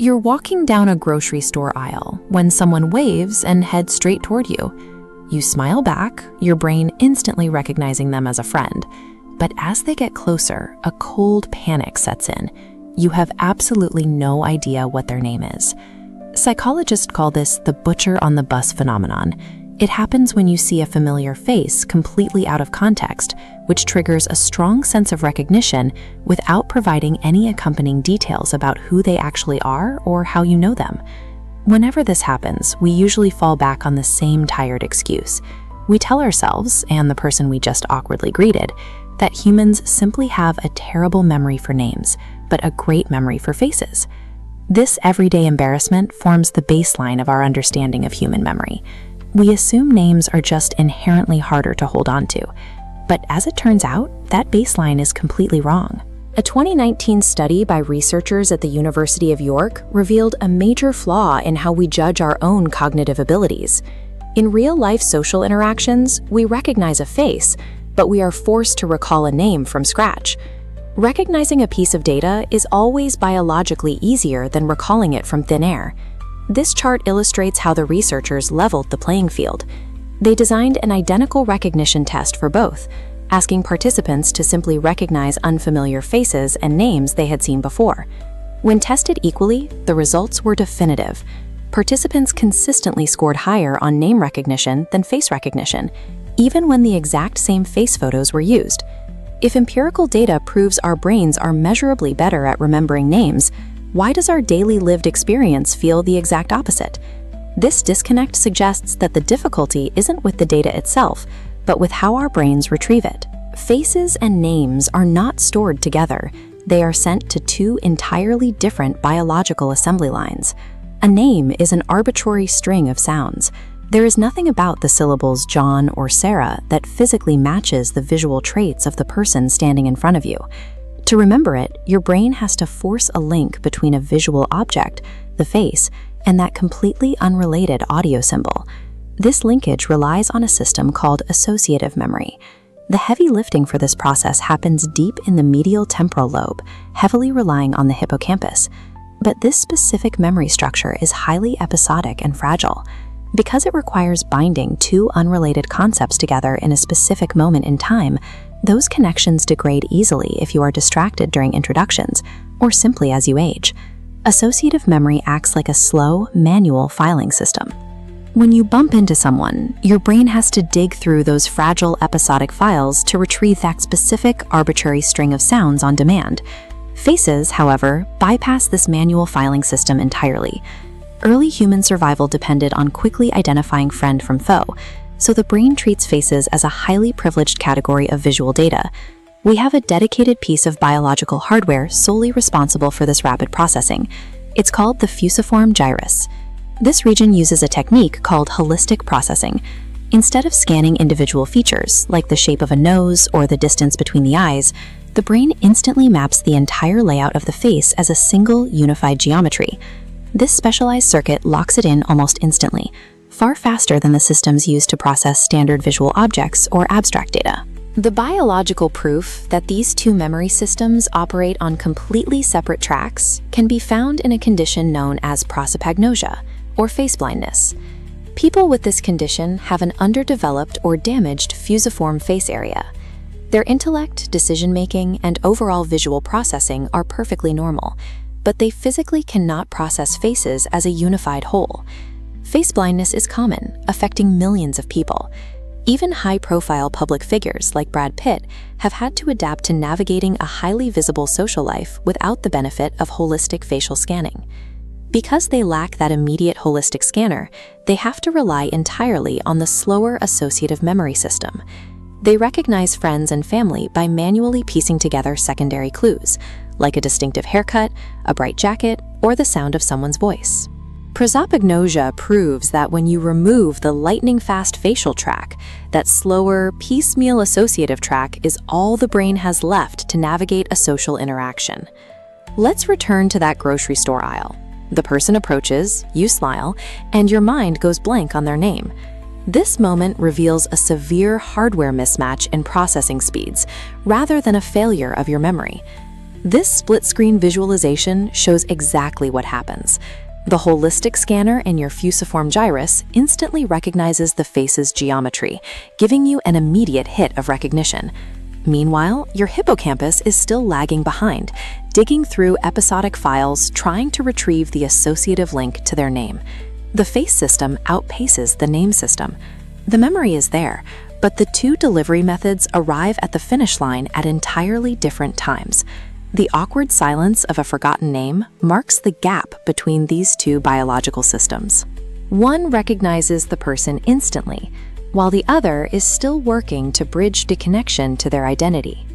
You're walking down a grocery store aisle when someone waves and heads straight toward you. You smile back, your brain instantly recognizing them as a friend. But as they get closer, a cold panic sets in. You have absolutely no idea what their name is. Psychologists call this the butcher on the bus phenomenon. It happens when you see a familiar face completely out of context, which triggers a strong sense of recognition without providing any accompanying details about who they actually are or how you know them. Whenever this happens, we usually fall back on the same tired excuse. We tell ourselves, and the person we just awkwardly greeted, that humans simply have a terrible memory for names, but a great memory for faces. This everyday embarrassment forms the baseline of our understanding of human memory. We assume names are just inherently harder to hold on to, but as it turns out, that baseline is completely wrong. A 2019 study by researchers at the University of York revealed a major flaw in how we judge our own cognitive abilities. In real-life social interactions, we recognize a face, but we are forced to recall a name from scratch. Recognizing a piece of data is always biologically easier than recalling it from thin air. This chart illustrates how the researchers leveled the playing field. They designed an identical recognition test for both, asking participants to simply recognize unfamiliar faces and names they had seen before. When tested equally, the results were definitive. Participants consistently scored higher on name recognition than face recognition, even when the exact same face photos were used. If empirical data proves our brains are measurably better at remembering names, why does our daily lived experience feel the exact opposite? This disconnect suggests that the difficulty isn't with the data itself, but with how our brains retrieve it. Faces and names are not stored together. They are sent to two entirely different biological assembly lines. A name is an arbitrary string of sounds. There is nothing about the syllables John or Sarah that physically matches the visual traits of the person standing in front of you. To remember it, your brain has to force a link between a visual object, the face, and that completely unrelated audio symbol. This linkage relies on a system called associative memory. The heavy lifting for this process happens deep in the medial temporal lobe, heavily relying on the hippocampus. But this specific memory structure is highly episodic and fragile. Because it requires binding two unrelated concepts together in a specific moment in time, those connections degrade easily if you are distracted during introductions, or simply as you age. Associative memory acts like a slow, manual filing system. When you bump into someone, your brain has to dig through those fragile episodic files to retrieve that specific arbitrary string of sounds on demand. Faces, however, bypass this manual filing system entirely. Early human survival depended on quickly identifying friend from foe, so the brain treats faces as a highly privileged category of visual data. We have a dedicated piece of biological hardware solely responsible for this rapid processing. It's called the fusiform gyrus. This region uses a technique called holistic processing. Instead of scanning individual features, like the shape of a nose or the distance between the eyes, the brain instantly maps the entire layout of the face as a single, unified geometry. This specialized circuit locks it in almost instantly, far faster than the systems used to process standard visual objects or abstract data. The biological proof that these two memory systems operate on completely separate tracks can be found in a condition known as prosopagnosia, or face blindness. People with this condition have an underdeveloped or damaged fusiform face area. Their intellect, decision-making, and overall visual processing are perfectly normal, but they physically cannot process faces as a unified whole. Face blindness is common, affecting millions of people. Even high-profile public figures like Brad Pitt have had to adapt to navigating a highly visible social life without the benefit of holistic facial scanning. Because they lack that immediate holistic scanner, they have to rely entirely on the slower associative memory system. They recognize friends and family by manually piecing together secondary clues, like a distinctive haircut, a bright jacket, or the sound of someone's voice. Prosopagnosia proves that when you remove the lightning-fast facial track, that slower, piecemeal associative track is all the brain has left to navigate a social interaction. Let's return to that grocery store aisle. The person approaches, you smile, and your mind goes blank on their name. This moment reveals a severe hardware mismatch in processing speeds, rather than a failure of your memory. This split-screen visualization shows exactly what happens. The holistic scanner in your fusiform gyrus instantly recognizes the face's geometry, giving you an immediate hit of recognition. Meanwhile, your hippocampus is still lagging behind, digging through episodic files trying to retrieve the associative link to their name. The face system outpaces the name system. The memory is there, but the two delivery methods arrive at the finish line at entirely different times. The awkward silence of a forgotten name marks the gap between these two biological systems. One recognizes the person instantly, while the other is still working to bridge the connection to their identity.